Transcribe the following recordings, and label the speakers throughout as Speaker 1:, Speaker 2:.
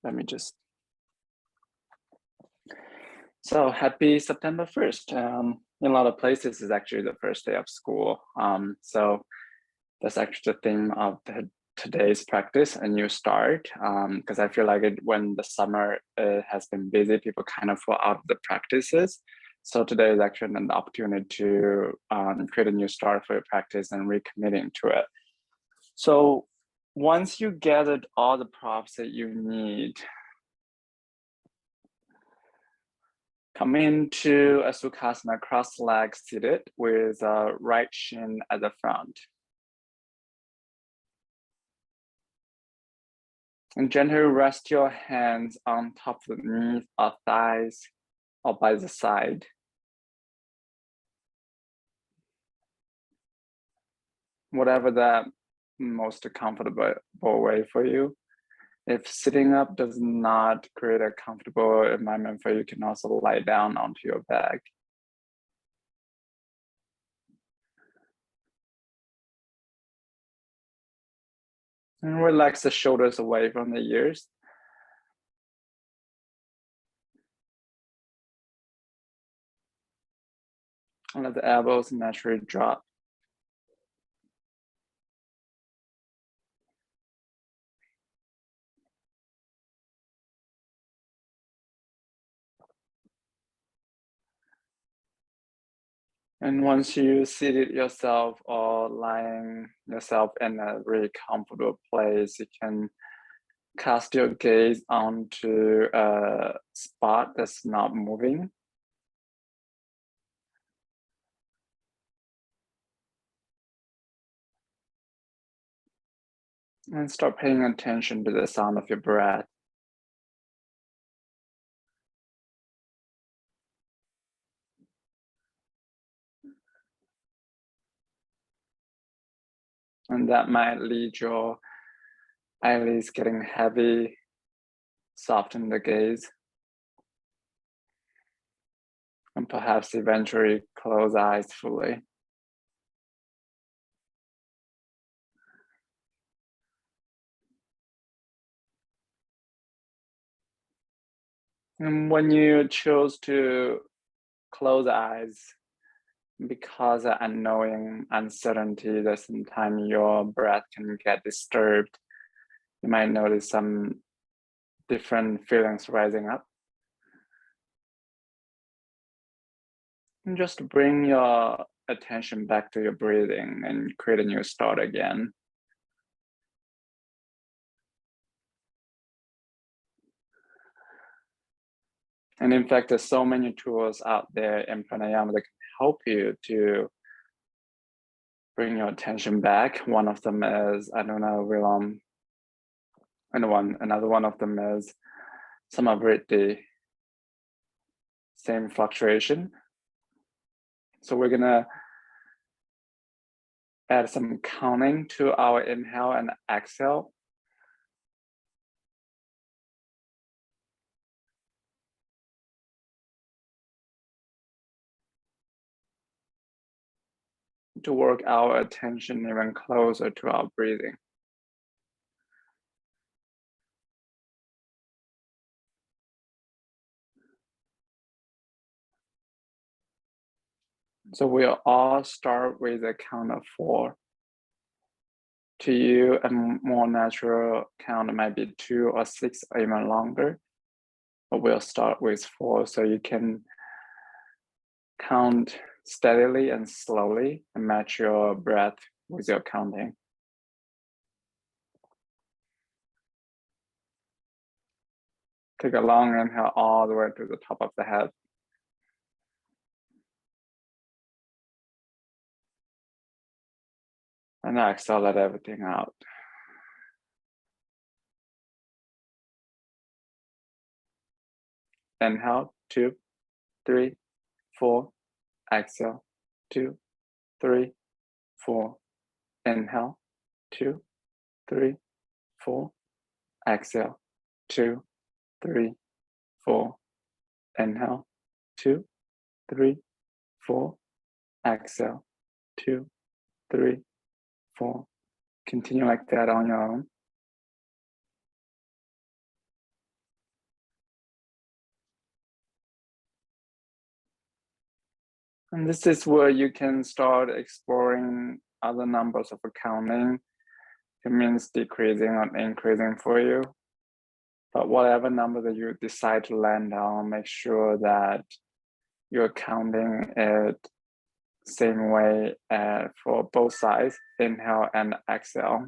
Speaker 1: Let me just. So happy September 1st. In a lot of places, it's actually the first day of school. So that's actually the theme of today's practice, a new start. Because I feel like when the summer has been busy, people kind of fall out of the practices. So today is actually an opportunity to create a new start for your practice and recommitting to it. So once you gathered all the props that you need, come into a Sukhasana Cross Leg seated with right shin at the front. And gently rest your hands on top of the knees or thighs or by the side. Whatever the most comfortable way for you. If sitting up does not create a comfortable environment for you, you can also lie down onto your back. And relax the shoulders away from the ears. And let the elbows naturally drop. And once you seated yourself or lying yourself in a really comfortable place, you can cast your gaze onto a spot that's not moving. And start paying attention to the sound of your breath. And that might lead your eyelids getting heavy, soften the gaze, and perhaps eventually close eyes fully. And when you choose to close eyes, because of unknowing uncertainty, that sometimes your breath can get disturbed, you might notice some different feelings rising up. And just bring your attention back to your breathing and create a new start again. And in fact, there's so many tools out there in pranayama that can help you to bring your attention back. One of them is Anuna Vilam, and another one of them is Samavriti, same fluctuation. So we're gonna add some counting to our inhale and exhale. To work our attention even closer to our breathing. So we'll all start with a count of 4. To you, a more natural count might be 2 or 6 or even longer, but we'll start with 4 so you can count steadily and slowly and match your breath with your counting. Take a long inhale all the way to the top of the head. And exhale, let everything out. Inhale, 2, 3, 4. Exhale, 2, 3, 4. Inhale, 2, 3, 4. Exhale, 2, 3, 4. Inhale, 2, 3, 4. Exhale, 2, 3, 4. Continue like that on your own. And this is where you can start exploring other numbers of counting. It means decreasing or increasing for you. But whatever number that you decide to land on, make sure that you're counting it same way for both sides, inhale and exhale.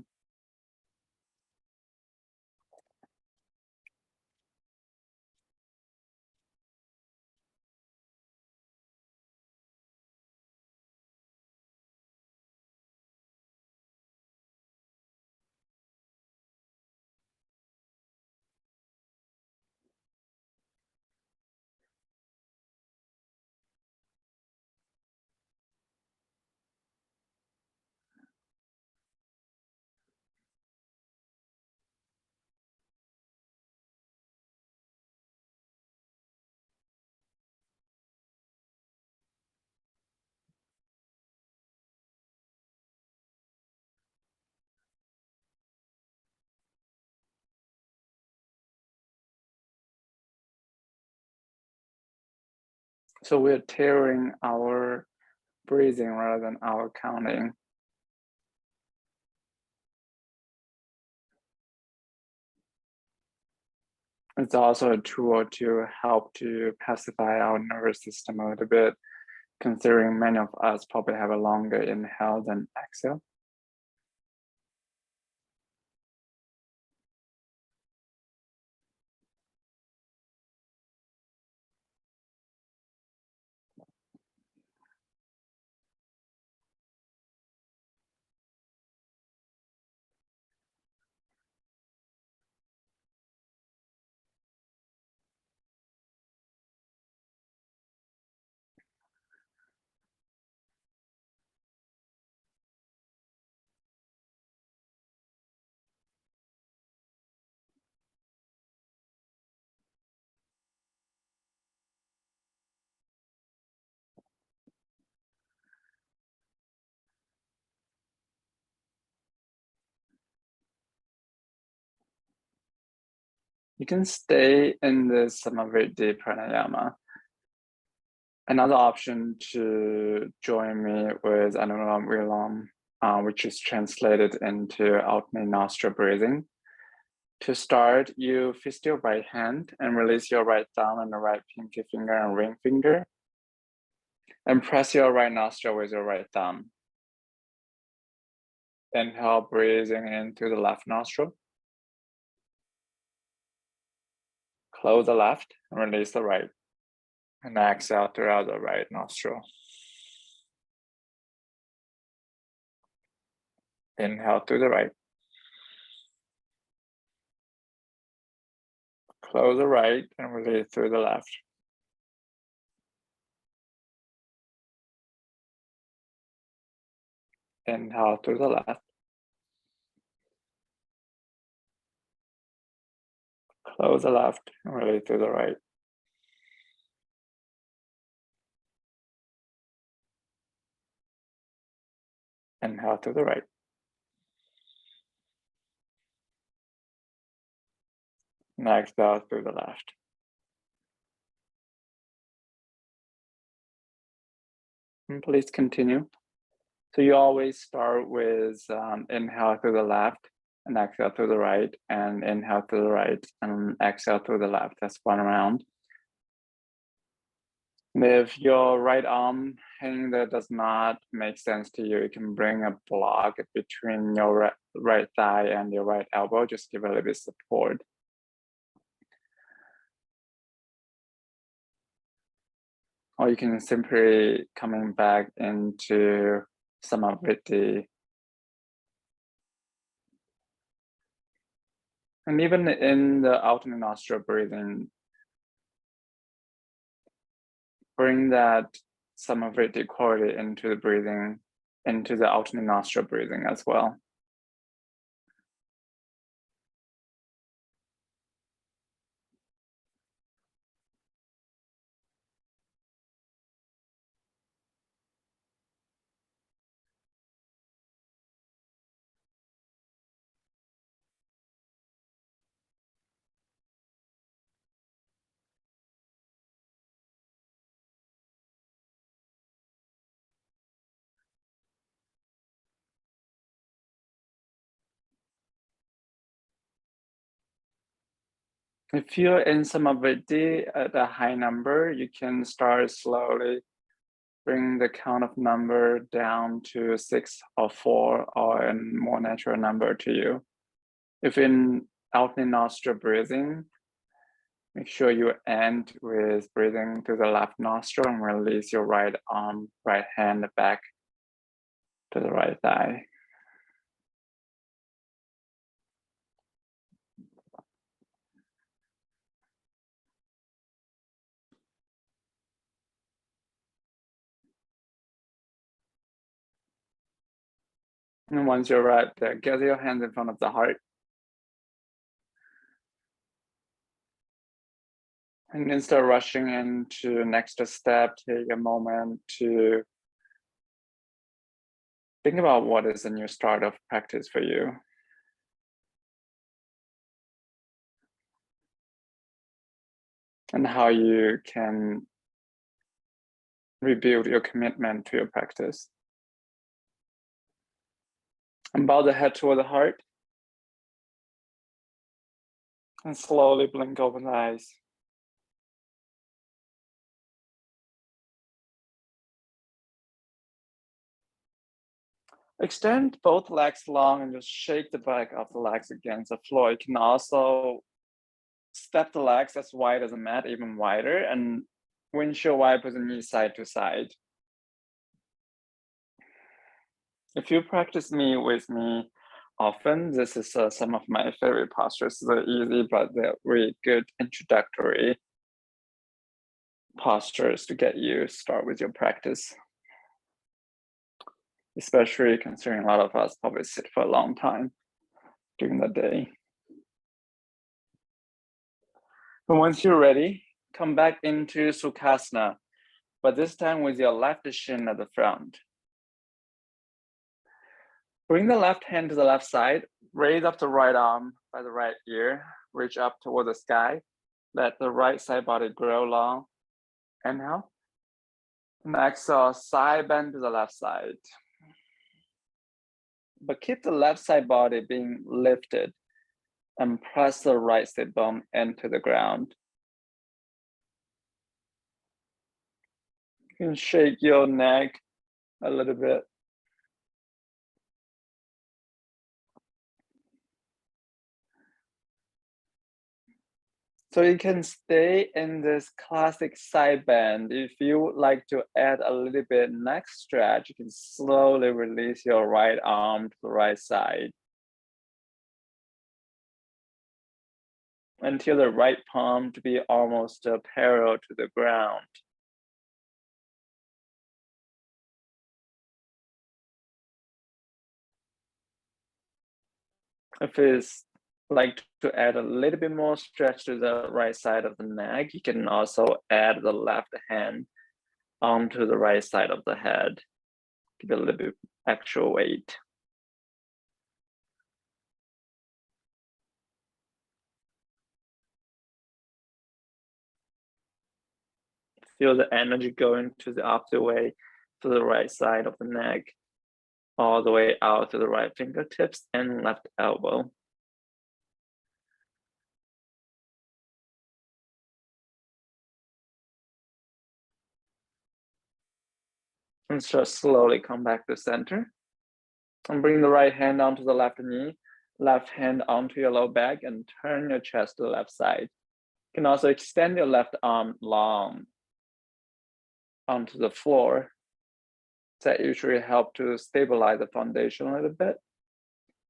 Speaker 1: So we're tailoring our breathing rather than our counting. It's also a tool to help to pacify our nervous system a little bit, considering many of us probably have a longer inhale than exhale. You can stay in the Samavritti pranayama. Another option to join me with Anulam Vilam, which is translated into alternate nostril breathing. To start, you fist your right hand and release your right thumb and the right pinky finger and ring finger. And press your right nostril with your right thumb. Inhale, breathing into the left nostril. Close the left and release the right. And exhale throughout the right nostril. Inhale to the right. Close the right and release through the left. Inhale to the left. Close the left and release to the right. Inhale to the right. And exhale to the left. And please continue. So you always start with inhale to the left and exhale to the right, and inhale to the right and exhale to the left. That's one round. And if your right arm hanging there does not make sense to you, you can bring a block between your right thigh and your right elbow. Just give a little bit support. Or you can simply coming back into Samavritti. And even in the alternate nostril breathing, bring that Samavritti quality into the breathing, into the alternate nostril breathing as well. If you're in Samavritti at a high number, you can start slowly. Bring the count of number down to 6 or 4 or a more natural number to you. If in alternate nostril breathing, make sure you end with breathing through the left nostril and release your right arm, right hand back to the right thigh. And once you're right there, gather your hands in front of the heart. And instead of rushing into next step, take a moment to think about what is a new start of practice for you. And how you can rebuild your commitment to your practice. And bow the head toward the heart. And slowly blink open the eyes. Extend both legs long and just shake the back of the legs against the floor. You can also step the legs as wide as a mat, even wider, and windshield wiper the knee side to side. If you practice with me often, this is some of my favorite postures. They're easy, but they're really good introductory postures to get you start with your practice. Especially considering a lot of us probably sit for a long time during the day. But once you're ready, come back into Sukhasana, but this time with your left shin at the front. Bring the left hand to the left side, raise up the right arm by the right ear, reach up toward the sky, let the right side body grow long. Inhale. And exhale, side bend to the left side. But keep the left side body being lifted and press the right sit bone into the ground. You can shake your neck a little bit. So you can stay in this classic side bend. If you would like to add a little bit neck stretch, you can slowly release your right arm to the right side until the right palm to be almost parallel to the ground. If it's like to add a little bit more stretch to the right side of the neck, you can also add the left hand onto the right side of the head. Give it a little bit extra weight. Feel the energy going to the opposite way, to the right side of the neck, all the way out to the right fingertips and left elbow. And just slowly come back to center. And bring the right hand onto the left knee, left hand onto your low back, and turn your chest to the left side. You can also extend your left arm long onto the floor. That usually helps to stabilize the foundation a little bit.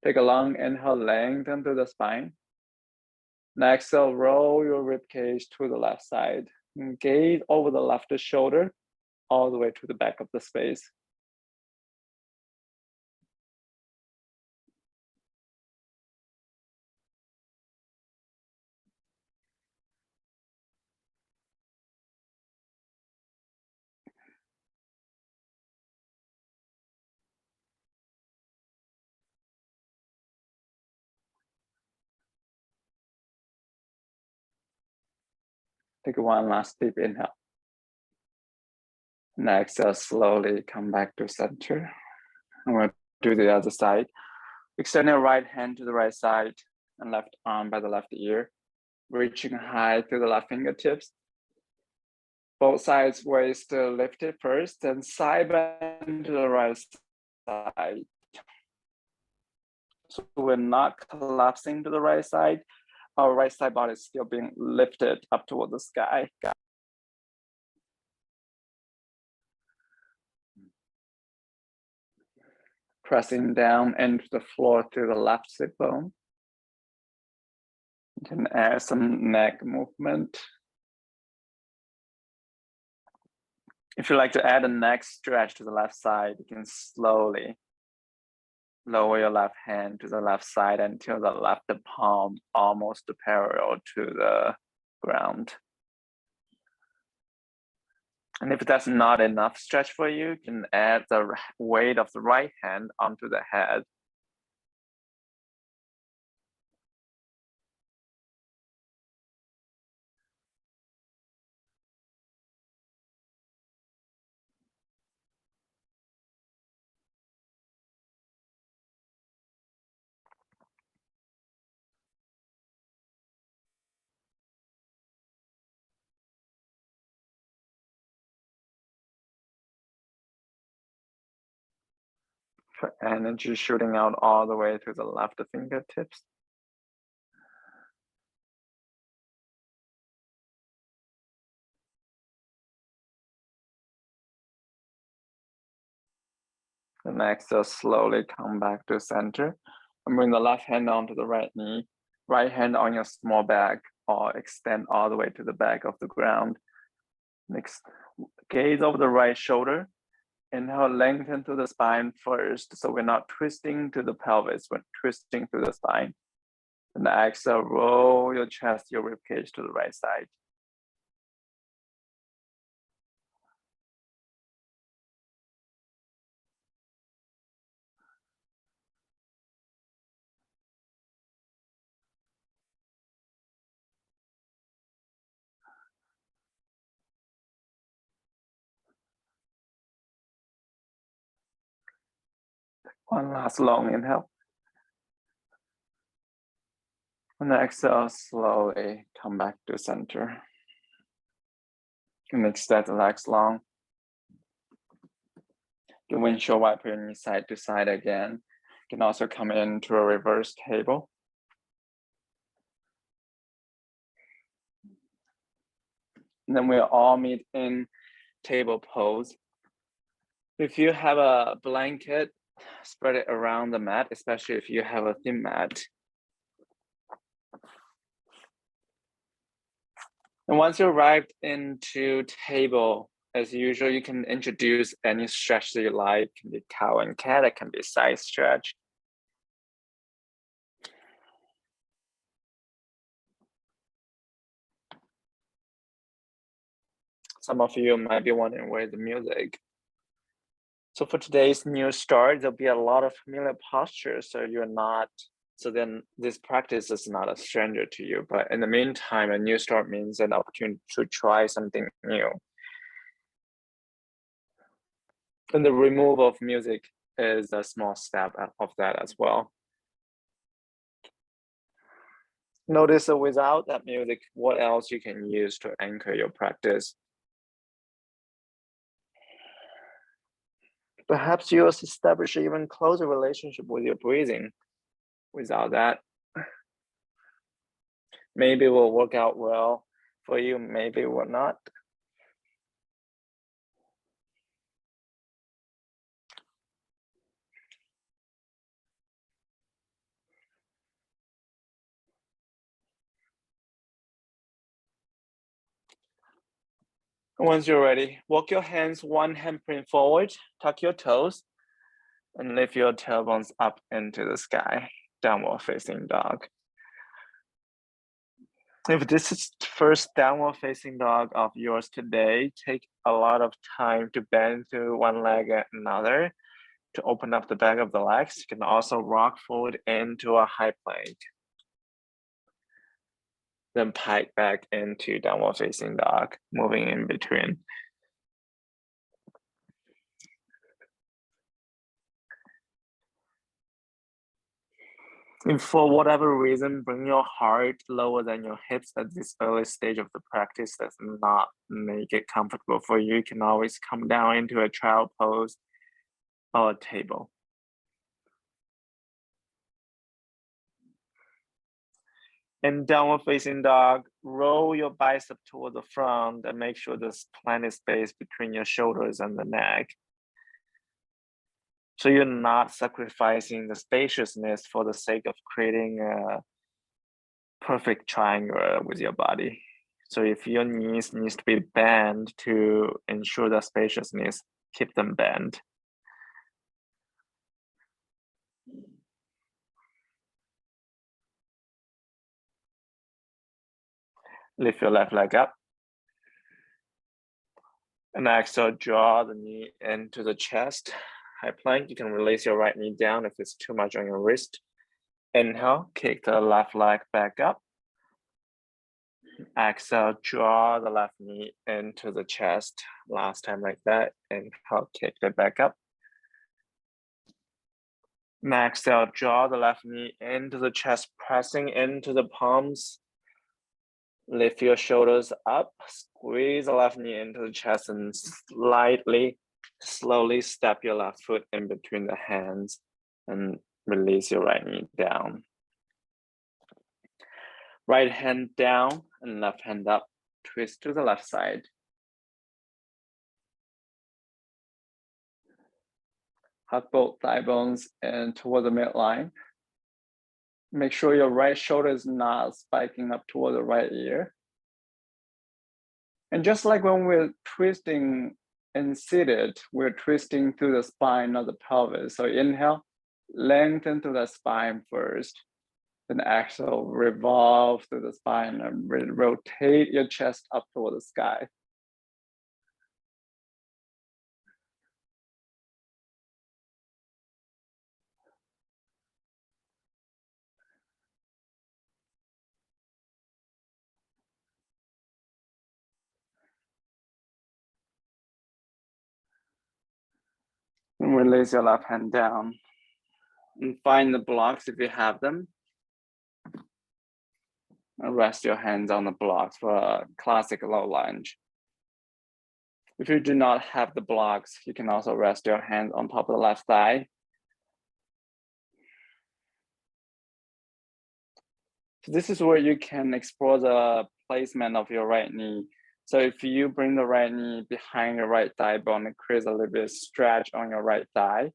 Speaker 1: Take a long inhale, lengthen through the spine. Next, exhale, roll your rib cage to the left side. And gaze over the left shoulder, all the way to the back of the space. Take one last deep inhale. Next, exhale, slowly come back to center. And we'll do the other side. Extend your right hand to the right side and left arm by the left ear. reaching high to the left fingertips. Both sides waist still lifted first, then side bend to the right side. So we're not collapsing to the right side. Our right side body is still being lifted up toward the sky. Pressing down into the floor through the left sit bone. You can add some neck movement. If you like to add a neck stretch to the left side, you can slowly lower your left hand to the left side until the left palm almost parallel to the ground. And if that's not enough stretch for you, you can add the weight of the right hand onto the head. For energy shooting out all the way to the left fingertips. And exhale, slowly come back to center. And bring the left hand onto the right knee, right hand on your small back, or extend all the way to the back of the ground. Next, gaze over the right shoulder. Inhale, lengthen to the spine first, so we're not twisting to the pelvis, we're twisting to the spine. And exhale, roll your chest, your ribcage to the right side. One last long inhale. And exhale, slowly come back to center. And extend the legs long. You windshield wiper your knee side to side again. You can also come into a reverse table. And then we'll all meet in table pose. If you have a blanket, spread it around the mat, especially if you have a thin mat. And once you arrived into table, as usual, you can introduce any stretch that you like. It can be cow and cat, it can be side stretch. Some of you might be wondering where's the music. So for today's new start, there'll be a lot of familiar postures, so then this practice is not a stranger to you. But in the meantime, a new start means an opportunity to try something new. And the removal of music is a small step of that as well. Notice that without that music, what else you can use to anchor your practice. Perhaps you'll establish an even closer relationship with your breathing. Without that, maybe it will work out well for you, maybe it will not. Once you're ready, walk your hands one handprint forward, tuck your toes, and lift your tailbones up into the sky, downward facing dog. If this is the first downward facing dog of yours today, take a lot of time to bend through one leg and another to open up the back of the legs. You can also rock forward into a high plank. Then pike back into downward facing dog, moving in between. If for whatever reason, bring your heart lower than your hips at this early stage of the practice, does not make it comfortable for you, you can always come down into a child pose or a table. In downward facing dog, roll your bicep toward the front and make sure there's plenty of space between your shoulders and the neck. So you're not sacrificing the spaciousness for the sake of creating a perfect triangle with your body. So if your knees needs to be bent to ensure the spaciousness, keep them bent. Lift your left leg up. And exhale, draw the knee into the chest. High plank, you can release your right knee down if it's too much on your wrist. Inhale, kick the left leg back up. Exhale, draw the left knee into the chest. Last time like that. Inhale, kick it back up. Exhale, draw the left knee into the chest, pressing into the palms. Lift your shoulders up, squeeze the left knee into the chest and slowly step your left foot in between the hands and release your right knee down. Right hand down and left hand up, twist to the left side. Hug both thigh bones and toward the midline. Make sure your right shoulder is not spiking up toward the right ear. And just like when we're twisting and seated, we're twisting through the spine, not the pelvis. So inhale, lengthen through the spine first. Then exhale, revolve through the spine and rotate your chest up toward the sky. And release your left hand down. And find the blocks if you have them. And rest your hands on the blocks for a classic low lunge. If you do not have the blocks, you can also rest your hands on top of the left thigh. So this is where you can explore the placement of your right knee. So if you bring the right knee behind your right thigh bone, it creates a little bit of stretch on your right thigh.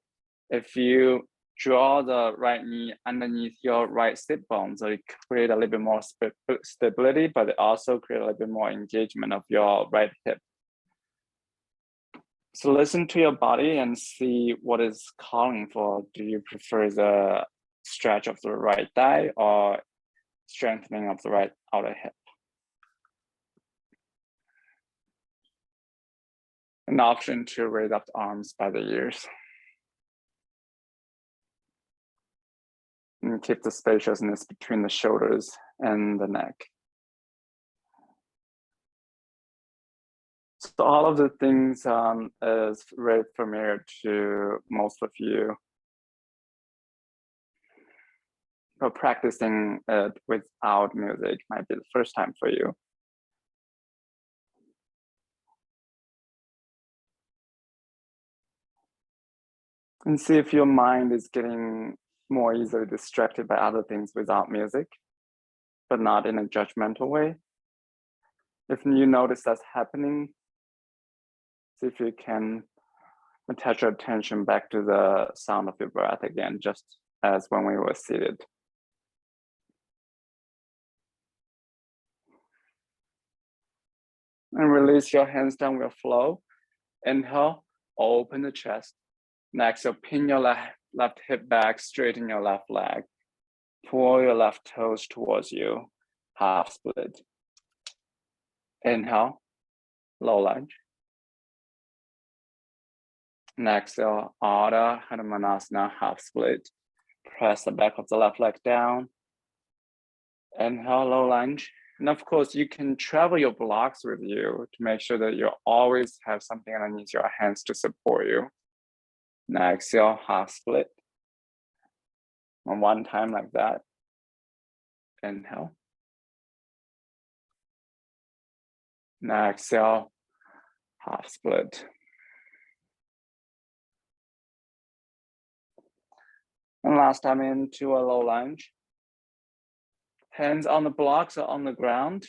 Speaker 1: If you draw the right knee underneath your right sit bone, so it creates a little bit more stability, but it also creates a little bit more engagement of your right hip. So listen to your body and see what is calling for. Do you prefer the stretch of the right thigh or strengthening of the right outer hip? An option to raise up the arms by the ears. And keep the spaciousness between the shoulders and the neck. So all of the things is very familiar to most of you. But practicing it without music might be the first time for you. And see if your mind is getting more easily distracted by other things without music, but not in a judgmental way. If you notice that's happening, see if you can attach your attention back to the sound of your breath again, just as when we were seated. And release your hands down your flow. Inhale, open the chest. Next, so pin your left hip back, straighten your left leg. Pull your left toes towards you, half split. Inhale, low lunge. Next, exhale, Ardha Hanumanasana, half split. Press the back of the left leg down. Inhale, low lunge. And of course, you can travel your blocks with you to make sure that you always have something underneath your hands to support you. Now exhale, half split. And one time like that. Inhale. Now exhale, half split. And last time into a low lunge. Hands on the blocks or on the ground.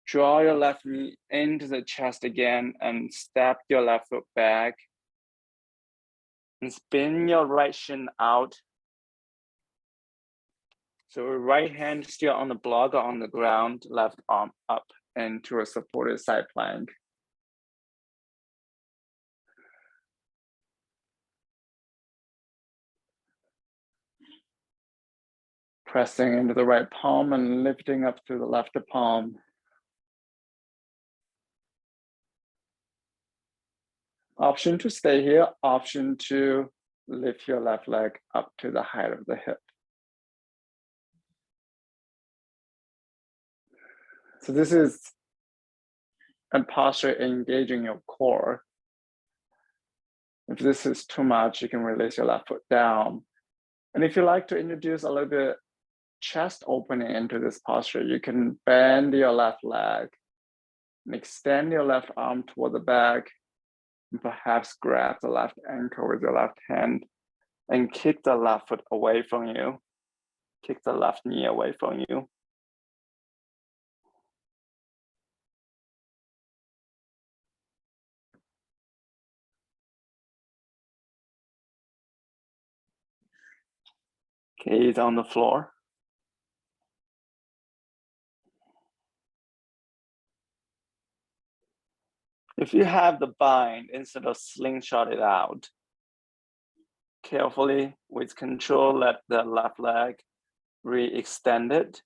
Speaker 1: Draw your left knee into the chest again and step your left foot back. And spin your right shin out. So right hand still on the block or on the ground, left arm up into a supported side plank. Pressing into the right palm and lifting up through the left palm. Option to stay here, option to lift your left leg up to the height of the hip. So this is a posture engaging your core. If this is too much, you can release your left foot down. And if you like to introduce a little bit chest opening into this posture, you can bend your left leg and extend your left arm toward the back, and perhaps grab the left ankle with your left hand and kick the left foot away from you. Kick the left knee away from you. Gaze on the floor. If you have the bind, instead of slingshot it out, carefully, with control, let the left leg re-extend it.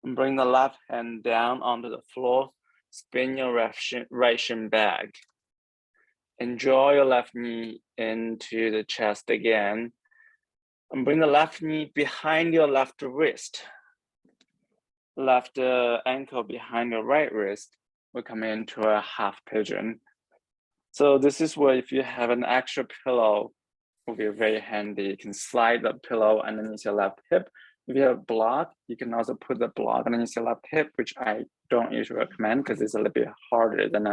Speaker 1: And bring the left hand down onto the floor. Spin your right shin back. And draw your left knee into the chest again. And bring the left knee behind your left wrist. Left ankle behind your right wrist. We'll come into a half pigeon. So this is where if you have an extra pillow, it will be very handy. You can slide the pillow underneath your left hip. If you have a block, you can also put the block underneath your left hip, which I don't usually recommend because it's a little bit harder than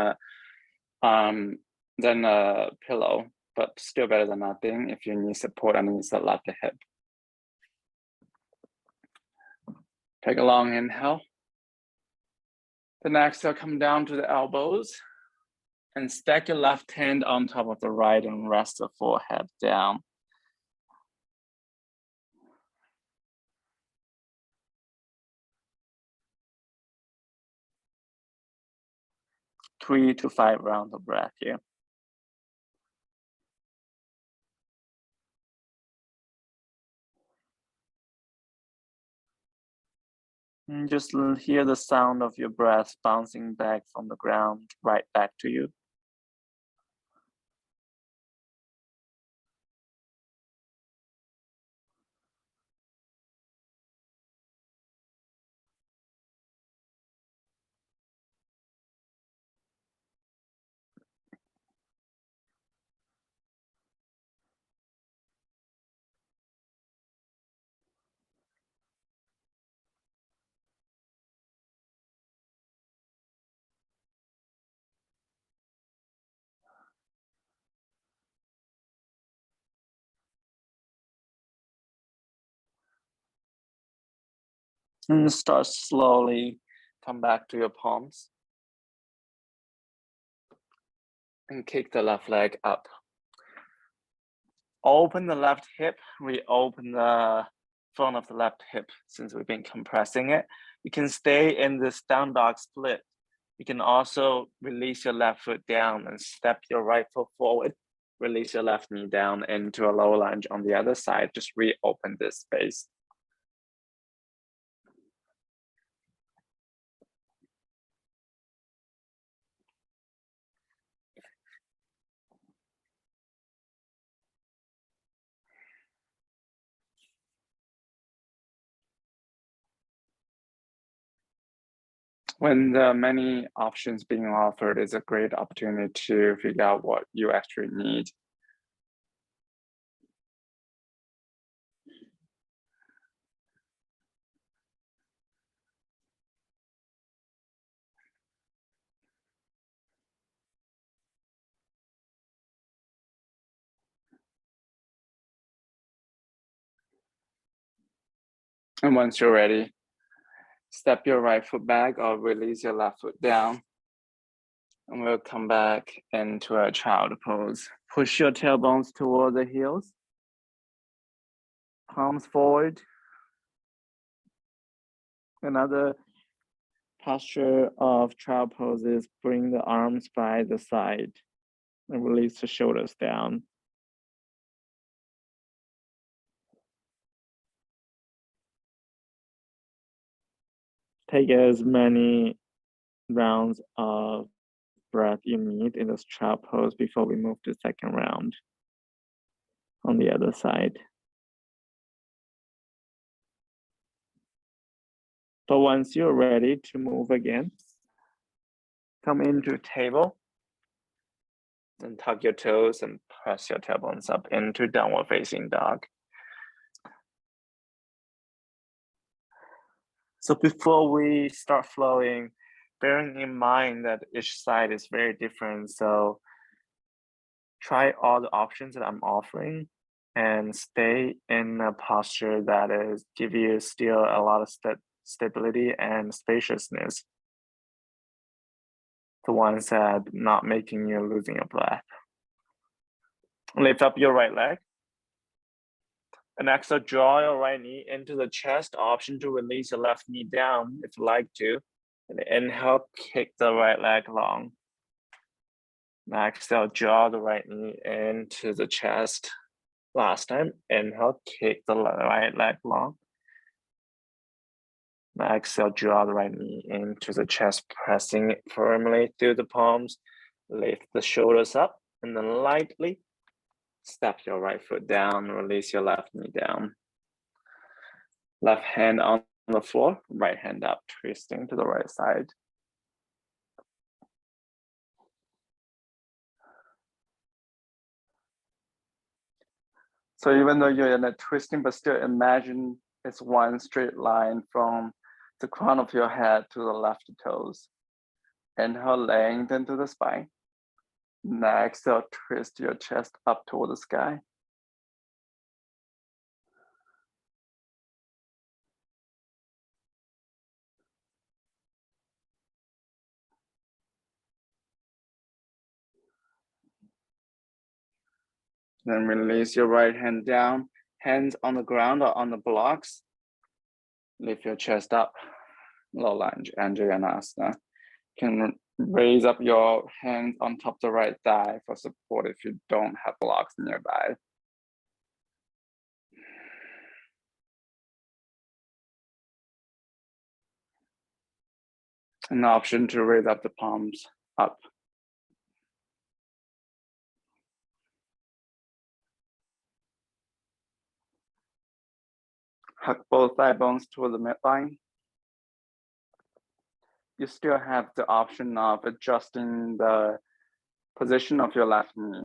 Speaker 1: a pillow, but still better than nothing if you need support underneath the left hip. Take a long inhale. Then exhale, come down to the elbows and stack your left hand on top of the right and rest the forehead down. Three to 5 rounds of breath here. And just hear the sound of your breath bouncing back from the ground right back to you. And start slowly, come back to your palms. And kick the left leg up. Open the left hip, reopen the front of the left hip since we've been compressing it. You can stay in this down dog split. You can also release your left foot down and step your right foot forward. Release your left knee down into a low lunge on the other side. Just reopen this space. When there are many options being offered, it's a great opportunity to figure out what you actually need. And once you're ready, step your right foot back or release your left foot down. And we'll come back into a child pose. Push your tailbones toward the heels. Palms forward. Another posture of child pose is bring the arms by the side and release the shoulders down. Take as many rounds of breath you need in this child pose before we move to the second round on the other side. But once you're ready to move again, come into table and tuck your toes and press your tailbones up into downward facing dog. So before we start flowing, bearing in mind that each side is very different, so try all the options that I'm offering and stay in a posture that is give you still a lot of stability and spaciousness. The ones that not making you losing your breath. Lift up your right leg. And exhale, draw your right knee into the chest. Option to release your left knee down if you like to. And inhale, kick the right leg long. Now exhale, draw the right knee into the chest. Last time, inhale, kick the right leg long. Now exhale, draw the right knee into the chest, pressing it firmly through the palms. Lift the shoulders up and then lightly step your right foot down, release your left knee down. Left hand on the floor, right hand up, twisting to the right side. So even though you're in a twisting, but still imagine it's one straight line from the crown of your head to the left toes. Inhale, lengthen to the spine. Next, exhale, twist your chest up toward the sky. Then release your right hand down, hands on the ground or on the blocks. Lift your chest up, low lunge, Chandrasana. Can raise up your hands on top of the right thigh for support if you don't have blocks nearby. An option to raise up the palms up. Hug both thigh bones toward the midline. You still have the option of adjusting the position of your left knee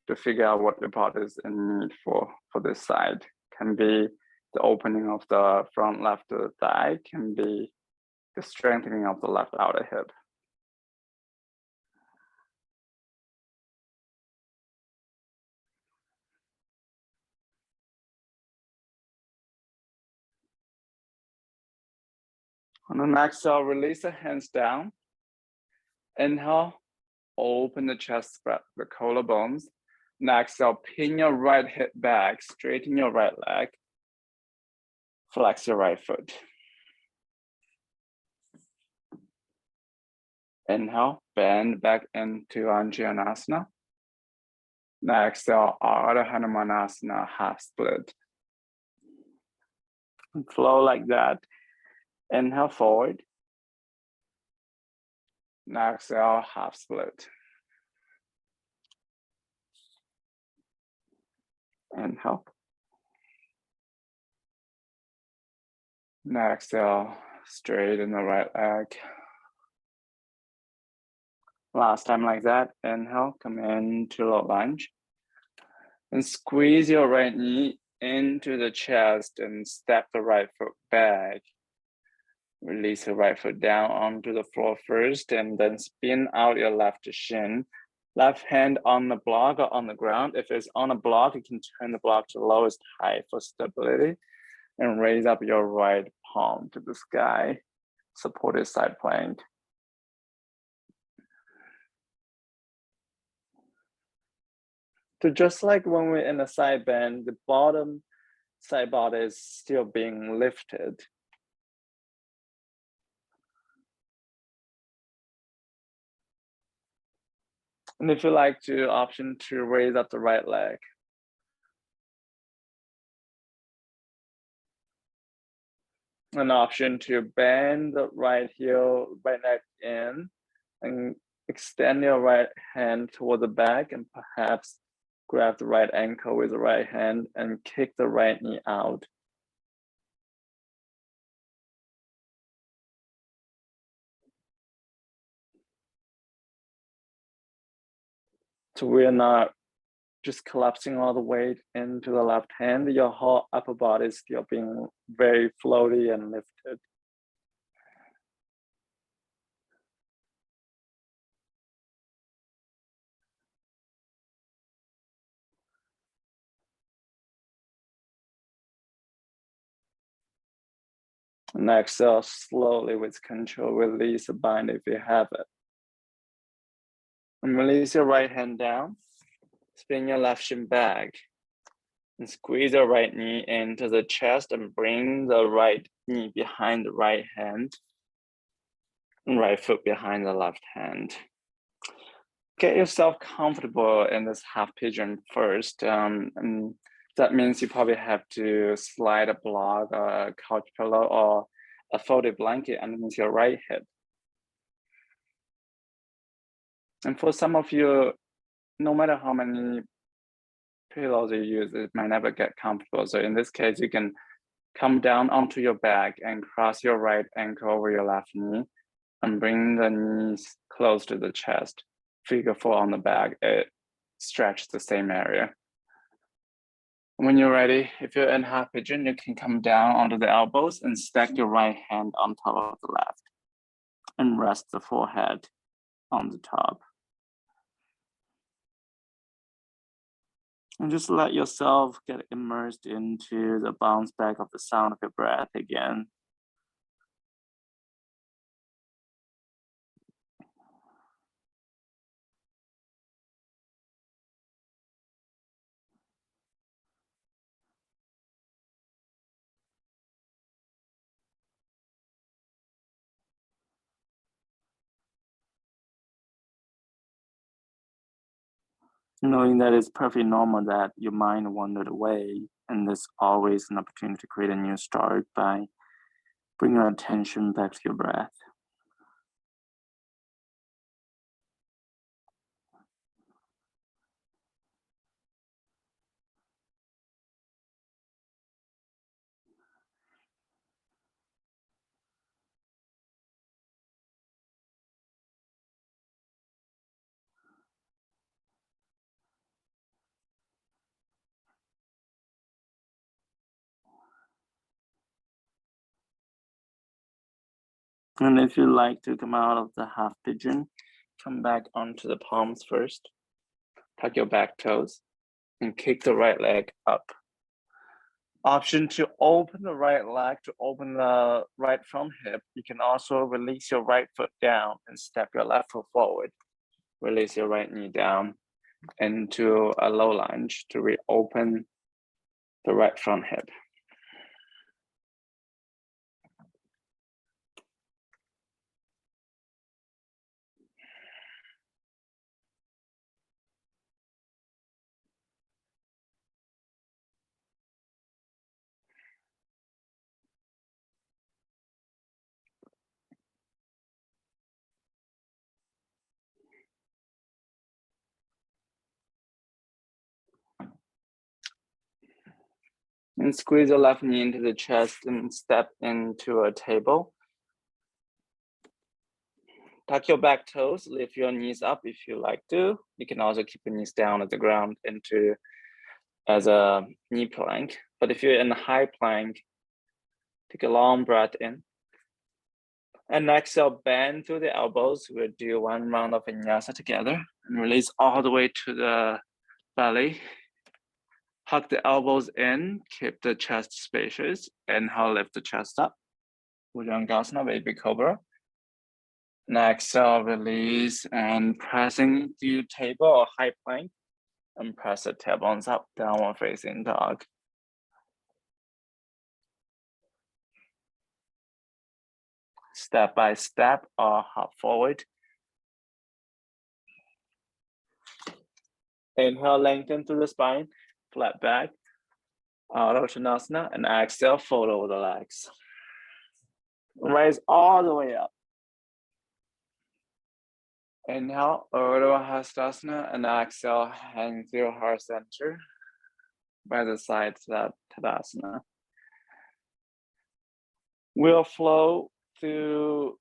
Speaker 1: to figure out what your body is in need for this side. Can be the opening of the front left thigh, can be the strengthening of the left outer hip. On the next exhale, release the hands down. Inhale, open the chest, spread the collarbones. Next exhale, pin your right hip back, straighten your right leg. Flex your right foot. Inhale, bend back into Chandrasana. Next exhale, Ardha Hanumanasana, half split. Flow like that. Inhale forward. Next exhale, half split. Inhale. Next exhale, straighten the right leg. Last time like that. Inhale, come into low lunge. And squeeze your right knee into the chest and step the right foot back. Release the right foot down onto the floor first and then spin out your left shin. Left hand on the block or on the ground. If it's on a block, you can turn the block to the lowest height for stability. and raise up your right palm to the sky, supported side plank. So just like when we're in a side bend, the bottom side body is still being lifted. And if you like to, option to raise up the right leg. An option to bend the right heel, right neck in, and extend your right hand toward the back, and perhaps grab the right ankle with the right hand and kick the right knee out. So we're not just collapsing all the weight into the left hand. Your whole upper body is still being very floaty and lifted. And exhale slowly with control. Release the bind if you have it. And release your right hand down. Spin your left shin back. And squeeze your right knee into the chest and bring the right knee behind the right hand. And right foot behind the left hand. Get yourself comfortable in this half pigeon first. And that means you probably have to slide a block, a couch pillow, or a folded blanket underneath your right hip. And for some of you, no matter how many pillows you use, it might never get comfortable. So in this case, you can come down onto your back and cross your right ankle over your left knee and bring the knees close to the chest. Figure 4 on the back, it stretches the same area. When you're ready, if you're in half pigeon, you can come down onto the elbows and stack your right hand on top of the left and rest the forehead on the top. And just let yourself get immersed into the bounce back of the sound of your breath again. Knowing that it's perfectly normal that your mind wandered away, and there's always an opportunity to create a new start by bringing your attention back to your breath. And if you like to come out of the half pigeon, come back onto the palms first. Tuck your back toes and kick the right leg up. Option to open the right leg to open the right front hip. You can also release your right foot down and step your left foot forward. Release your right knee down into a low lunge to reopen the right front hip. And squeeze your left knee into the chest and step into a table. Tuck your back toes, lift your knees up if you like to. You can also keep your knees down at the ground as a knee plank. But if you're in a high plank, take a long breath in. And exhale, bend through the elbows. We'll do one round of vinyasa together and release all the way to the belly. Hug the elbows in, keep the chest spacious. Inhale, lift the chest up. Bhujangasana, baby cobra. And exhale, release and pressing to table or high plank. And press the tailbones up, downward facing dog. Step by step or hop forward. Inhale, lengthen through the spine, flat back. Chandrasana, and exhale, fold over the legs. Raise all the way up. Inhale, Urdhva Hastasana, and exhale, hang through heart center by the side to Tadasana. We'll flow through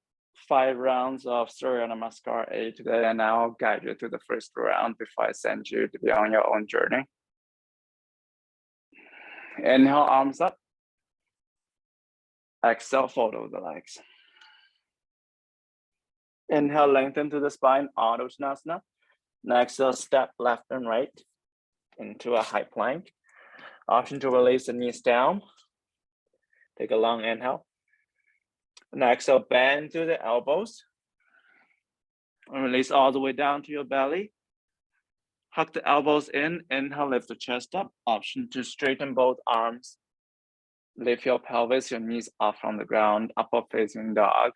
Speaker 1: 5 rounds of Surya Namaskar A today, and I'll guide you through the first round before I send you to be on your own journey. Inhale, arms up. Exhale, fold over the legs. Inhale, lengthen to the spine, Uttanasana. Exhale, step left and right into a high plank. Option to release the knees down. Take a long inhale. And exhale, bend to the elbows. And release all the way down to your belly. Hug the elbows in. Inhale, lift the chest up. Option to straighten both arms. Lift your pelvis, your knees off from the ground, upward facing dog.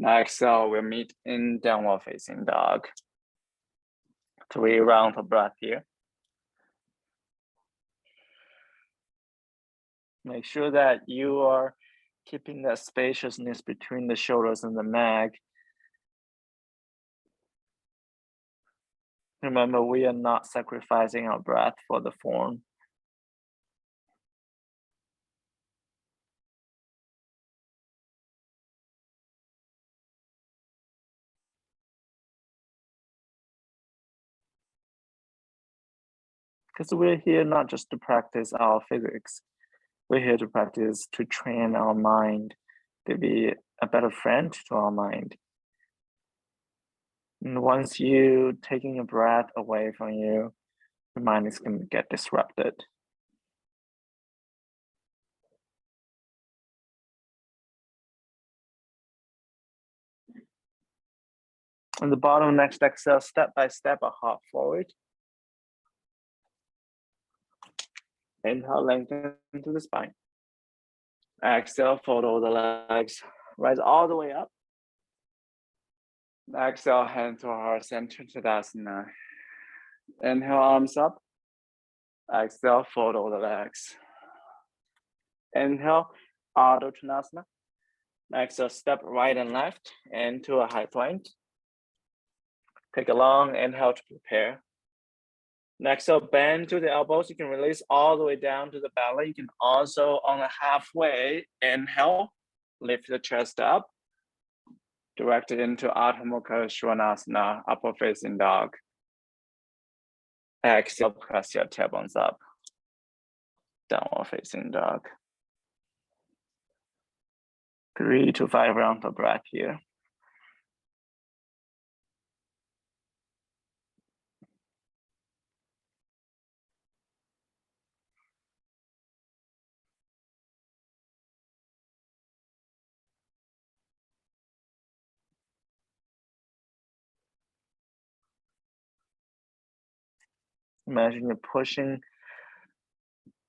Speaker 1: Exhale, we'll meet in downward facing dog. 3 rounds of breath here. Make sure that you are keeping that spaciousness between the shoulders and the neck. Remember, we are not sacrificing our breath for the form. Because we're here not just to practice our physics. We're here to practice, to train our mind, to be a better friend to our mind. And once you taking your breath away from you, the mind is going to get disrupted. On the bottom, next exhale, step by step, a hop forward. Inhale, lengthen to the spine. Exhale, fold over the legs. Rise all the way up. Exhale, hand to heart center, Tadasana. Inhale, arms up. Exhale, fold over the legs. Inhale, Uttanasana. Exhale, step right and left into a high plank. Take a long inhale to prepare. Exhale, bend to the elbows. You can release all the way down to the belly. You can also, on the halfway, inhale, lift the chest up, direct it into Adho Mukha Svanasana, upward facing dog. Exhale, press your tailbones up, downward facing dog. 3 to 5 rounds of breath here. Imagine you're pushing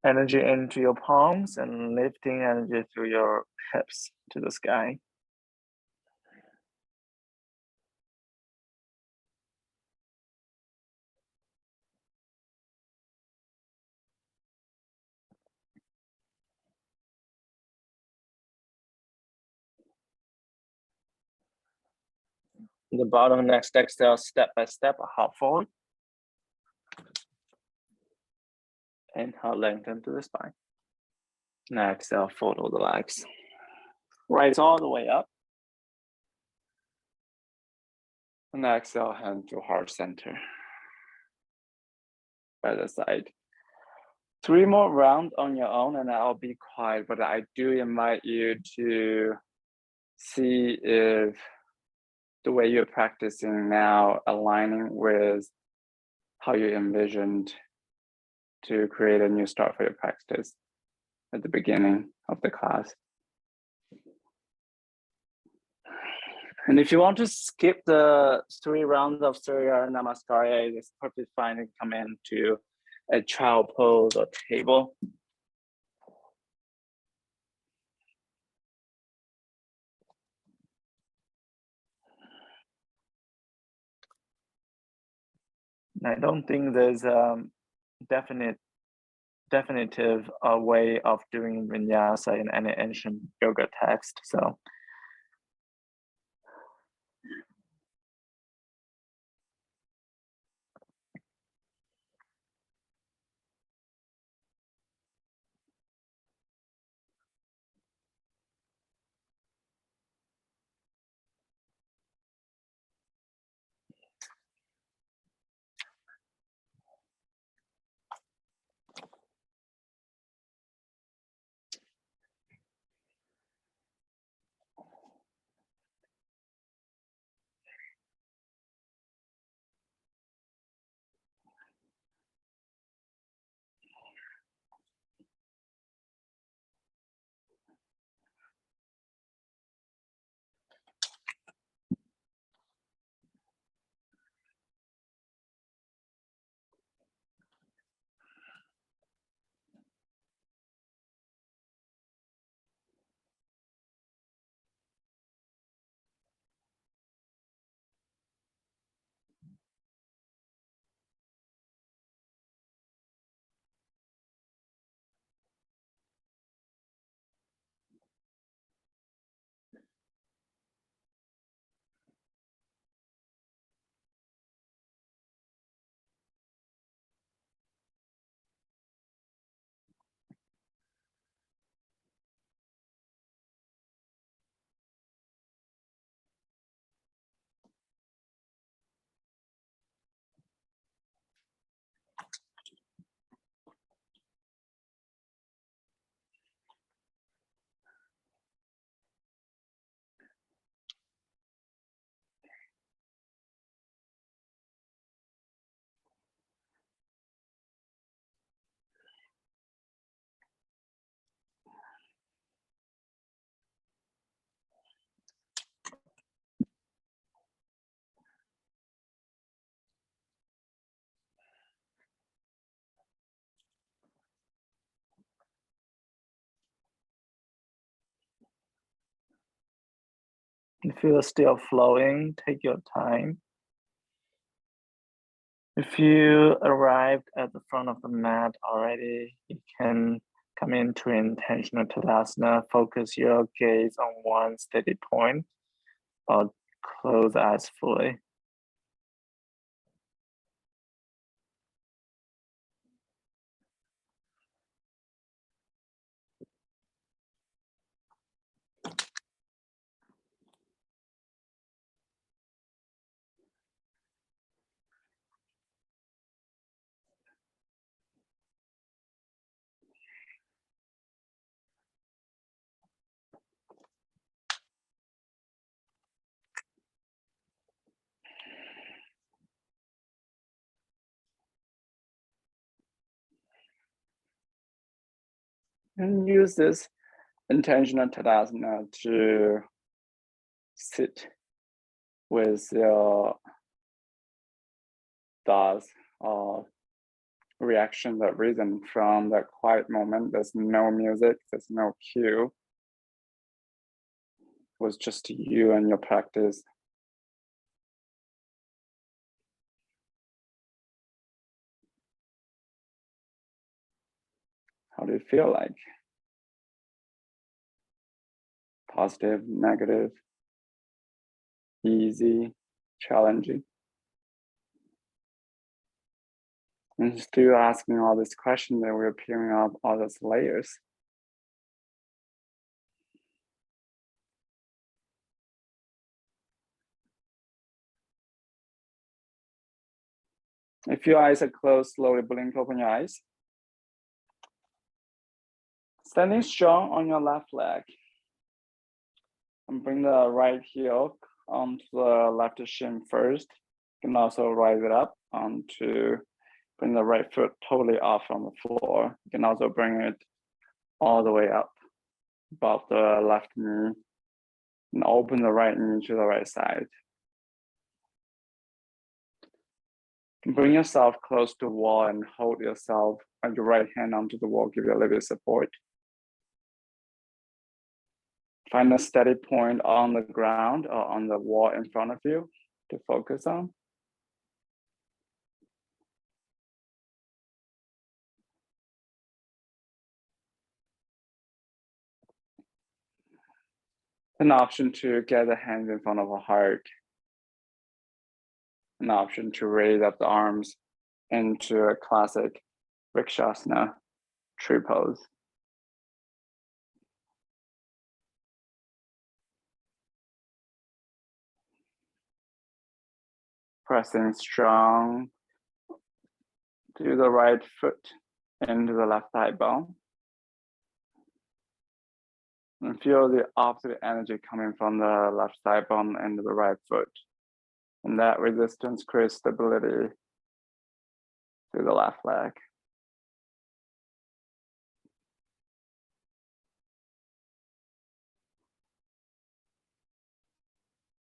Speaker 1: energy into your palms and lifting energy through your hips to the sky. The bottom, next exhale, step by step, a hop forward. Inhale, lengthen to the spine. Now exhale, fold over the legs. Rise all the way up. And exhale, hand to heart center. By the side. 3 more rounds on your own, and I'll be quiet, but I do invite you to see if the way you're practicing now aligning with how you envisioned to create a new start for your practice at the beginning of the class. And if you want to skip the 3 rounds of Surya Namaskar, it's perfectly fine to come into a child pose or table. I don't think there's definitive way of doing vinyasa in any ancient yoga text. So if you're still flowing, take your time. If you arrived at the front of the mat already, you can come into intentional Tadasana, focus your gaze on one steady point, or close eyes fully. And use this intentional Tadasana to sit with your thoughts or reaction that risen from that quiet moment. There's no music, there's no cue. It was just you and your practice. How do you feel like? Positive, negative, easy, challenging? And still asking all these questions that we're peeling up all those layers. If your eyes are closed, slowly blink open your eyes. Standing strong on your left leg. And bring the right heel onto the left shin first. You can also rise it up onto Bring the right foot totally off from the floor. You can also bring it all the way up above the left knee and open the right knee to the right side. Bring yourself close to the wall and hold yourself and your right hand onto the wall, give you a little bit of support. Find a steady point on the ground or on the wall in front of you to focus on. An option to get the hands in front of the heart. An option to raise up the arms into a classic Vrikshasana tree pose. Pressing strong to the right foot into the left thigh bone. And feel the opposite energy coming from the left thigh bone into the right foot. And that resistance creates stability to the left leg.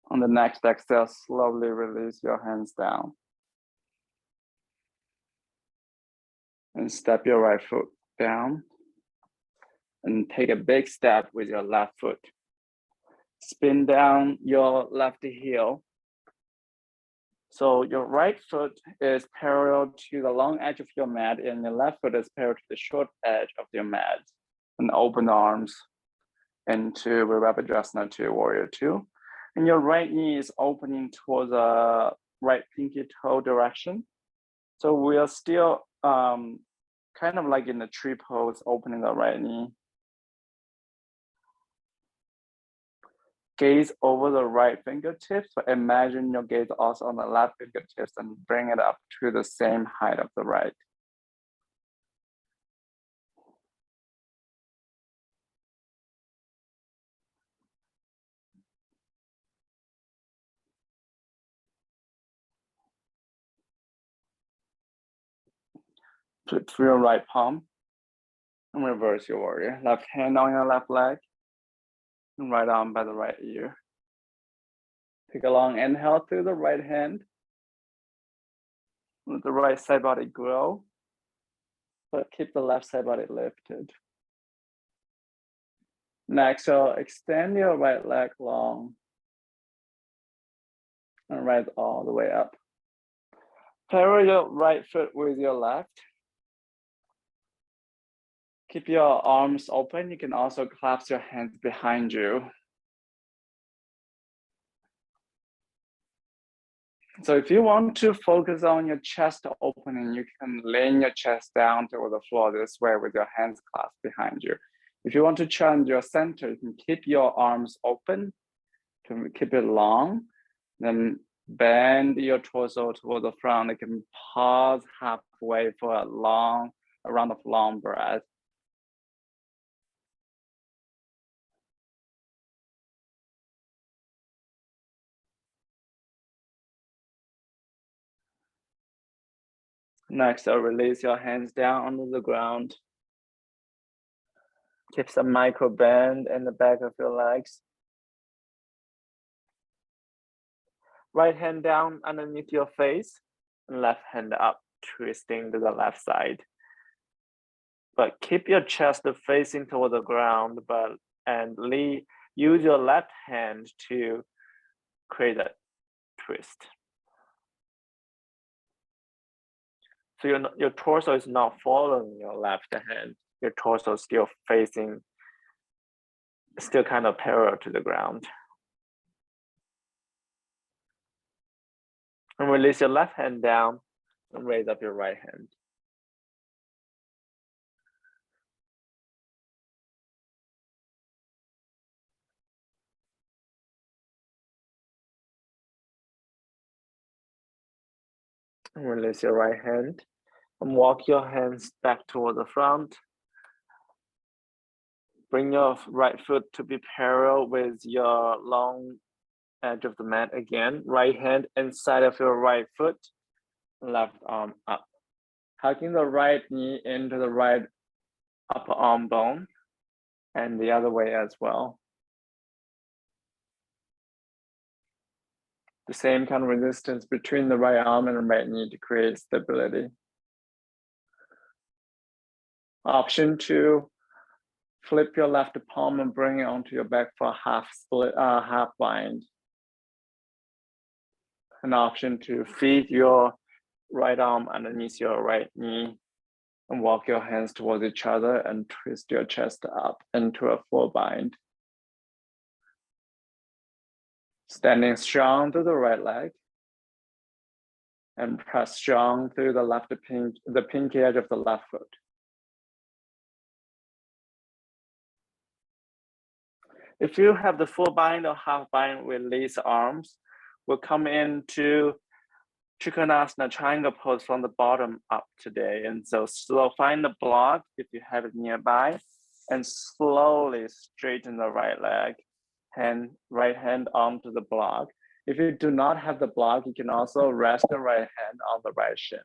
Speaker 1: On the next exhale, slowly release your hands down. And step your right foot down. And take a big step with your left foot. Spin down your left heel. So your right foot is parallel to the long edge of your mat, and your left foot is parallel to the short edge of your mat. And open the arms into Virabhadrasana to Warrior Two. And your right knee is opening towards the right pinky toe direction. So we are still kind of like in the tree pose, opening the right knee. Gaze over the right fingertips, but imagine your gaze also on the left fingertips and bring it up to the same height of the right. Flip through your right palm and reverse your warrior. Left hand on your left leg and right arm by the right ear. Take a long inhale through the right hand. Let the right side body grow, but keep the left side body lifted. Next, so extend your right leg long and rise all the way up. Parallel your right foot with your left. Keep your arms open. You can also clasp your hands behind you. So if you want to focus on your chest opening, you can lean your chest down toward the floor this way with your hands clasped behind you. If you want to challenge your center, you can keep your arms open, to keep it long, then bend your torso toward the front. You can pause halfway for a round of long breath. Next, I'll release your hands down onto the ground. Keep some micro bend in the back of your legs. Right hand down underneath your face, and left hand up, twisting to the left side. But keep your chest facing toward the ground, use your left hand to create a twist. So your torso is not following your left hand. Your torso is still facing, still kind of parallel to the ground. And release your left hand down and raise up your right hand. And release your right hand and walk your hands back toward the front. Bring your right foot to be parallel with your long edge of the mat again. Right hand inside of your right foot, left arm up. Hugging the right knee into the right upper arm bone and the other way as well. The same kind of resistance between the right arm and the right knee to create stability. Option 2, flip your left palm and bring it onto your back for half split, half bind. An option to feed your right arm underneath your right knee and walk your hands towards each other and twist your chest up into a full bind. Standing strong through the right leg and press strong through the pinky edge of the left foot. If you have the full bind or half bind, release arms. We'll come into Sukhasana triangle pose from the bottom up today. And so find the block if you have it nearby and slowly straighten the right leg, right hand onto the block. If you do not have the block, you can also rest the right hand on the right shin.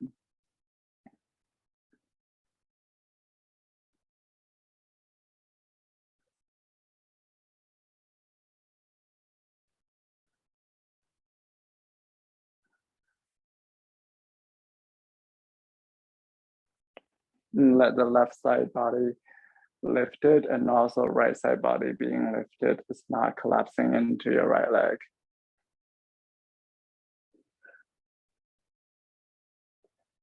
Speaker 1: And let the left side body lifted and also right side body being lifted. It's not collapsing into your right leg.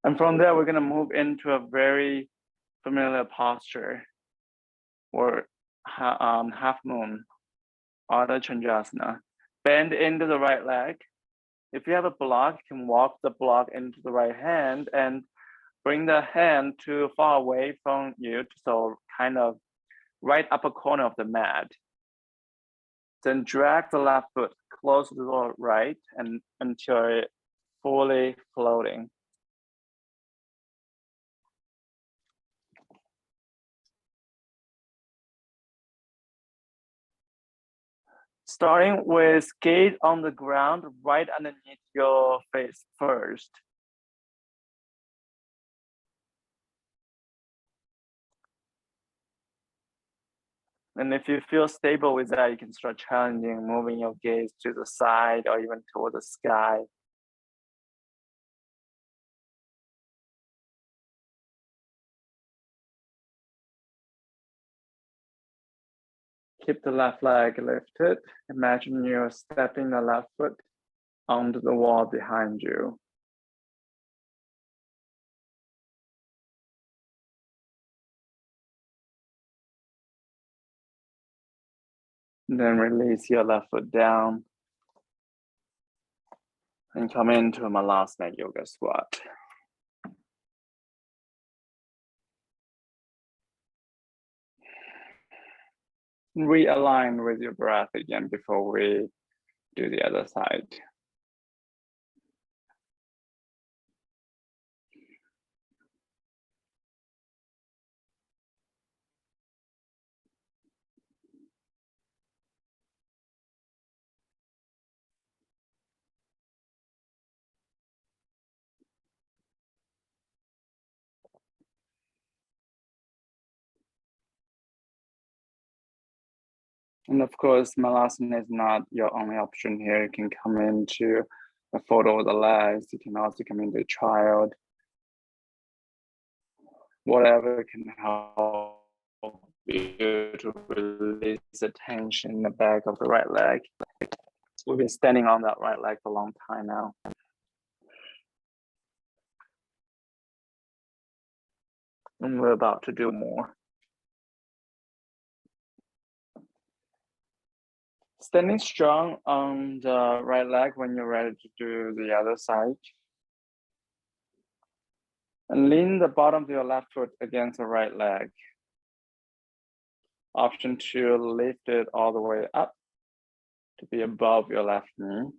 Speaker 1: And from there, we're going to move into a very familiar posture or half moon, Ardha Chandrasana. Bend into the right leg. If you have a block, you can walk the block into the right hand and bring the hand too far away from you, so kind of right upper corner of the mat. Then drag the left foot close to the right and until it fully floating. Starting with gaze on the ground right underneath your face first. And if you feel stable with that, you can start challenging, moving your gaze to the side or even toward the sky. Keep the left leg lifted. Imagine you're stepping the left foot onto the wall behind you. Then release your left foot down and come into a Malasana Yoga Squat. Realign with your breath again before we do the other side. And of course, Malasana is not your only option here. You can come into a photo of the legs. You can also come into child. Whatever can help you to release the tension in the back of the right leg. We've been standing on that right leg for a long time now. And we're about to do more. Standing strong on the right leg when you're ready to do the other side. And lean the bottom of your left foot against the right leg. Option 2, lift it all the way up to be above your left knee.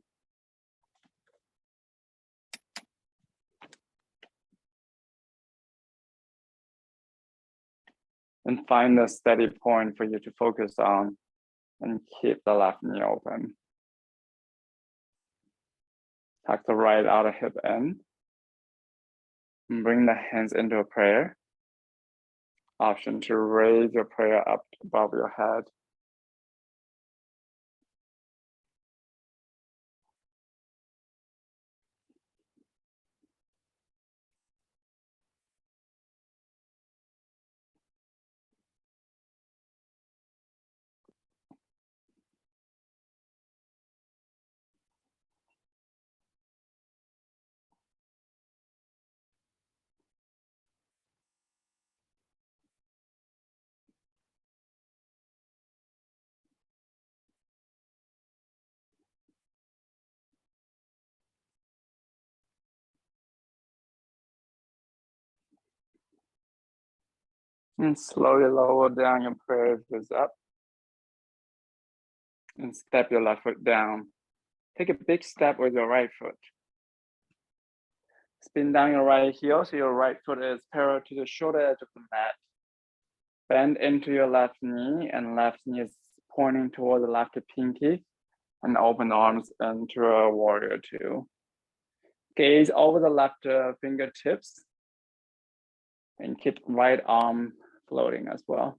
Speaker 1: And find a steady point for you to focus on and keep the left knee open. Tuck the right outer hip in. Bring the hands into a prayer. Option to raise your prayer up above your head. And slowly lower down your prayer is up. And step your left foot down. Take a big step with your right foot. Spin down your right heel so your right foot is parallel to the shoulder edge of the mat. Bend into your left knee and left knee is pointing toward the left pinky, and open the arms into a warrior two. Gaze over the left fingertips and keep right arm floating as well.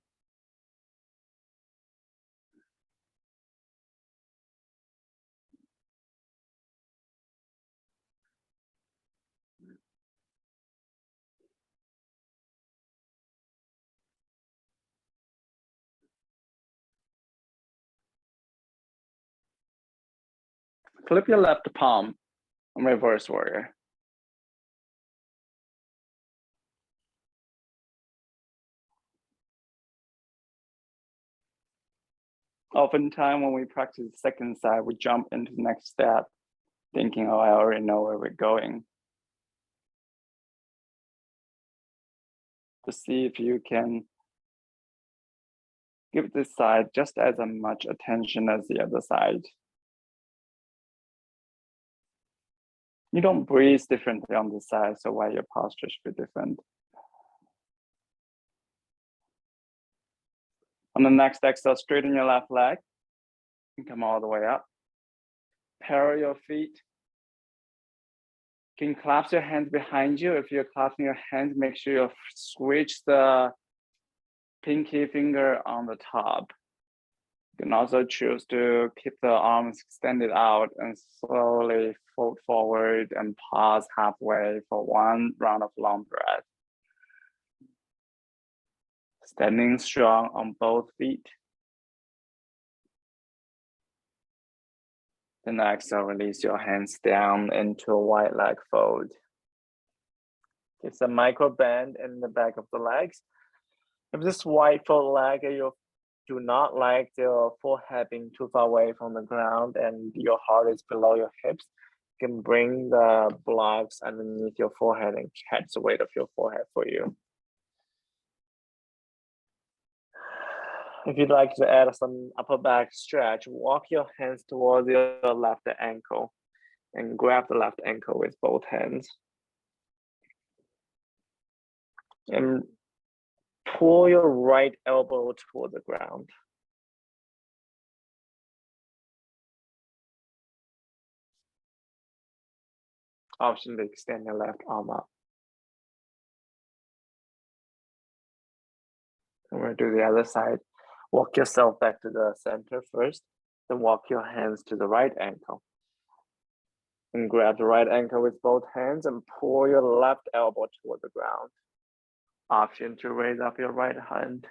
Speaker 1: Flip your left palm and reverse warrior. Oftentimes when we practice the second side, we jump into the next step, thinking, oh, I already know where we're going. To see if you can give this side just as much attention as the other side. You don't breathe differently on this side, so why your posture should be different. On the next exhale, straighten your left leg and come all the way up. Parallel your feet. You can clasp your hands behind you. If you're clasping your hands, make sure you switch the pinky finger on the top. You can also choose to keep the arms extended out and slowly fold forward and pause halfway for one round of long breath. Standing strong on both feet. Then exhale, release your hands down into a wide leg fold. Give some micro bend in the back of the legs. If this wide fold leg, you do not like your forehead being too far away from the ground and your heart is below your hips, you can bring the blocks underneath your forehead and catch the weight of your forehead for you. If you'd like to add some upper back stretch, walk your hands towards your left ankle and grab the left ankle with both hands. And pull your right elbow toward the ground. Option to extend your left arm up. And we're going to do the other side. Walk yourself back to the center first, then walk your hands to the right ankle. And grab the right ankle with both hands and pull your left elbow toward the ground. Option to raise up your right hand.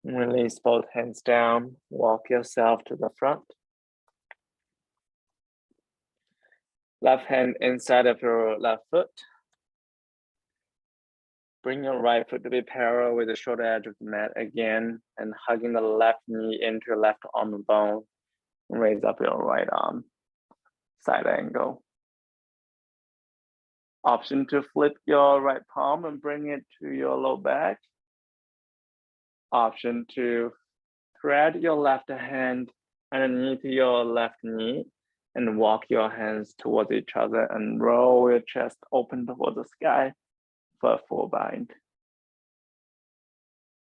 Speaker 1: Release both hands down. Walk yourself to the front. Left hand inside of your left foot. Bring your right foot to be parallel with the shoulder edge of the mat again, and hugging the left knee into your left arm bone. Raise up your right arm, side angle. Option to flip your right palm and bring it to your low back. Option to thread your left hand underneath your left knee and walk your hands towards each other and roll your chest open towards the sky for a full bind.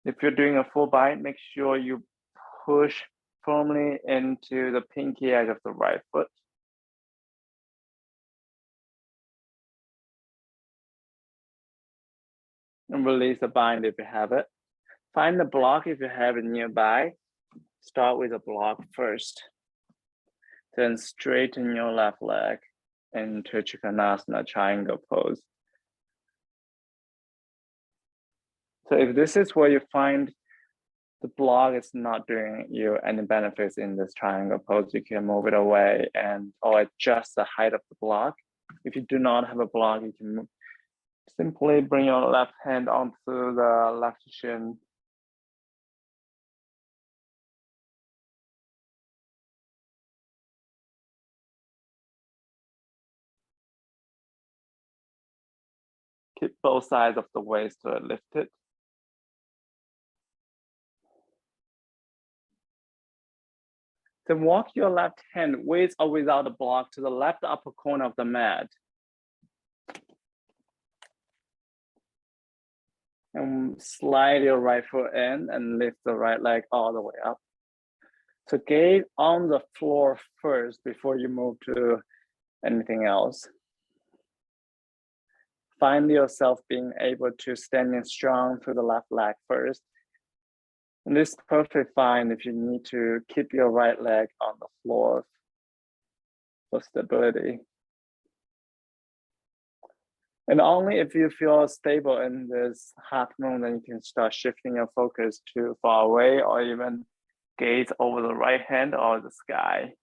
Speaker 1: If you're doing a full bind, make sure you push firmly into the pinky edge of the right foot. And release the bind if you have it. Find the block if you have it nearby. Start with the block first. Then straighten your left leg into Sukhasana triangle pose. So if this is where you find the block is not doing you any benefits in this triangle pose, you can move it away or adjust the height of the block. If you do not have a block, you can simply bring your left hand onto the left shin. Keep both sides of the waist lifted. Then walk your left hand with or without a block to the left upper corner of the mat. And slide your right foot in and lift the right leg all the way up. So gaze on the floor first before you move to anything else. Find yourself being able to stand strong through the left leg first. And this is perfectly fine if you need to keep your right leg on the floor for stability. And only if you feel stable in this half moon, then you can start shifting your focus to far away or even gaze over the right hand or the sky.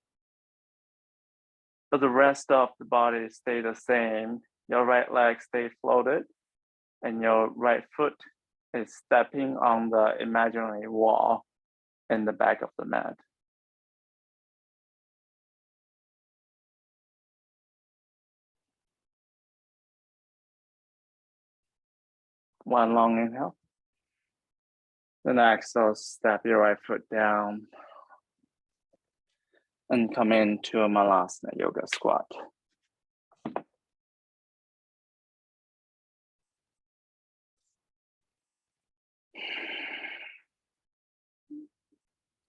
Speaker 1: But the rest of the body stay the same. Your right leg stays floated and your right foot is stepping on the imaginary wall in the back of the mat. One long inhale. Then exhale, step your right foot down and come into a Malasana yoga squat.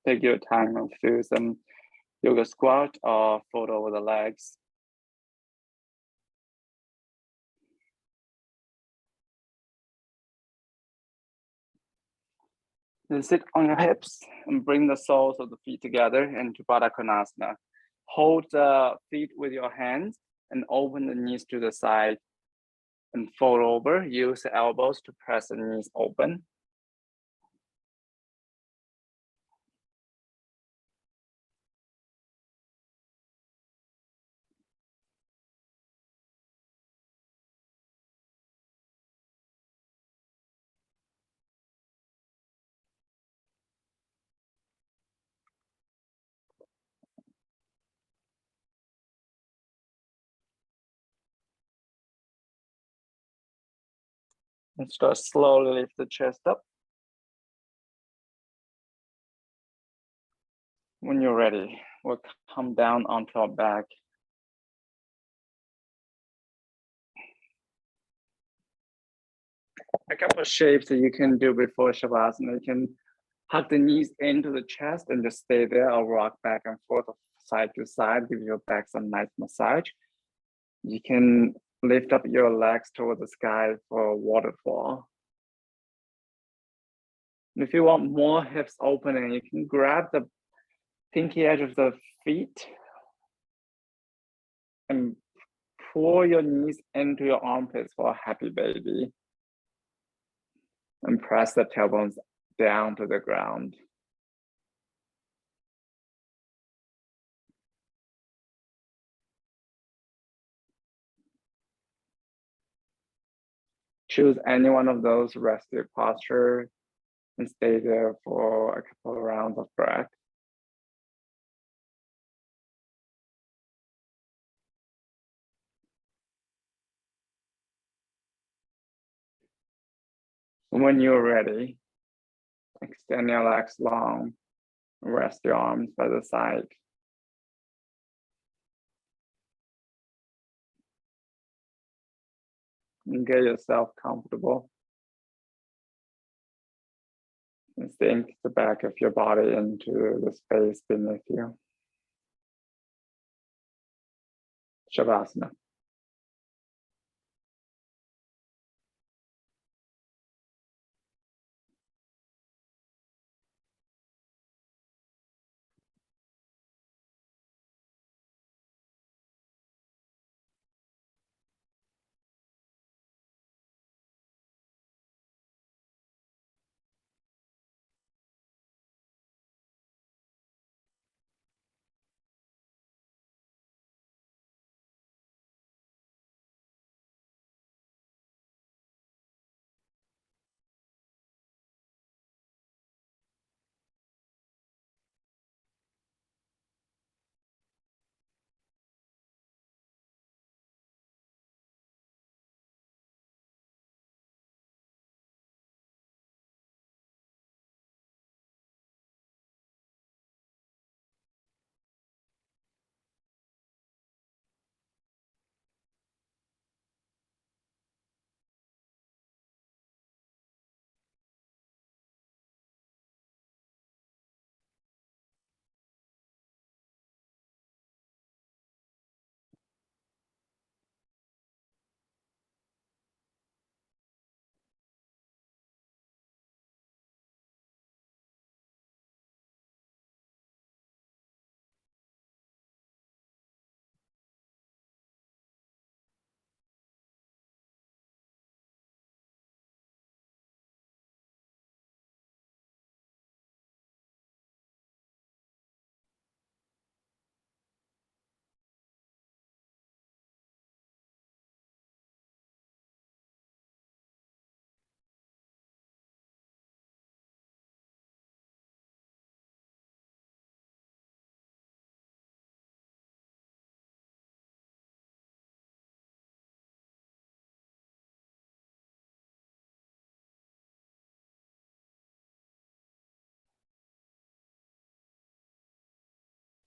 Speaker 1: Take your time and do some yoga squat or fold over the legs. Then sit on your hips and bring the soles of the feet together into Baddha Konasana. Hold the feet with your hands and open the knees to the side and fold over. Use the elbows to press the knees open. And start slowly lift the chest up. When you're ready, we'll come down onto our back. A couple of shapes that you can do before Shavasana. You can hug the knees into the chest and just stay there or rock back and forth side to side, give your back some nice massage. You can lift up your legs toward the sky for a waterfall. And if you want more hips opening, you can grab the pinky edge of the feet and pull your knees into your armpits for a happy baby. And press the tailbones down to the ground. Choose any one of those rested posture and stay there for a couple of rounds of breath. When you're ready, extend your legs long, rest your arms by the side. And get yourself comfortable. And sink the back of your body into the space beneath you. Shavasana.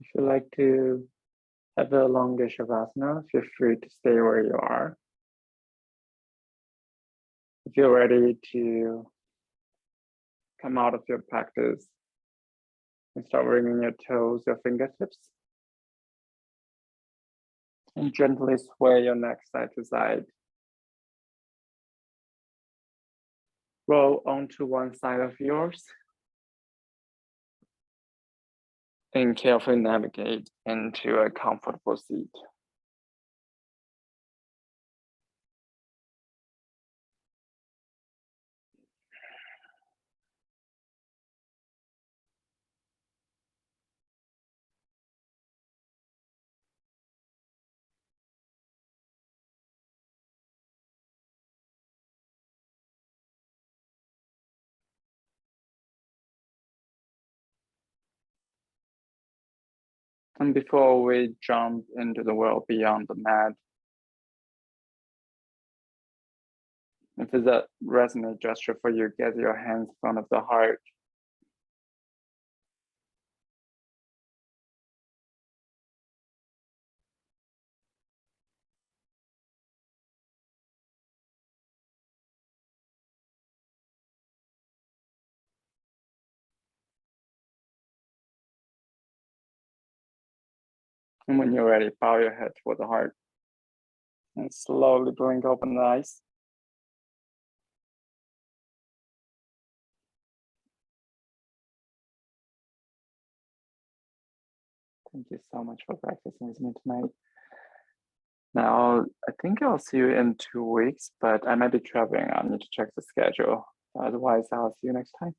Speaker 1: If you like to have a longer Shavasana, feel free to stay where you are. If you're ready to come out of your practice and start bringing your toes, your fingertips, and gently sway your neck side to side. Roll onto one side of yours and carefully navigate into a comfortable seat. And before we jump into the world beyond the mat, if it's a resonant gesture for you, get your hands in front of the heart. And when you're ready, bow your head toward the heart. And slowly blink open the eyes. Thank you so much for practicing with me tonight. Now, I think I'll see you in 2 weeks, but I might be traveling. I need to check the schedule. Otherwise, I'll see you next time.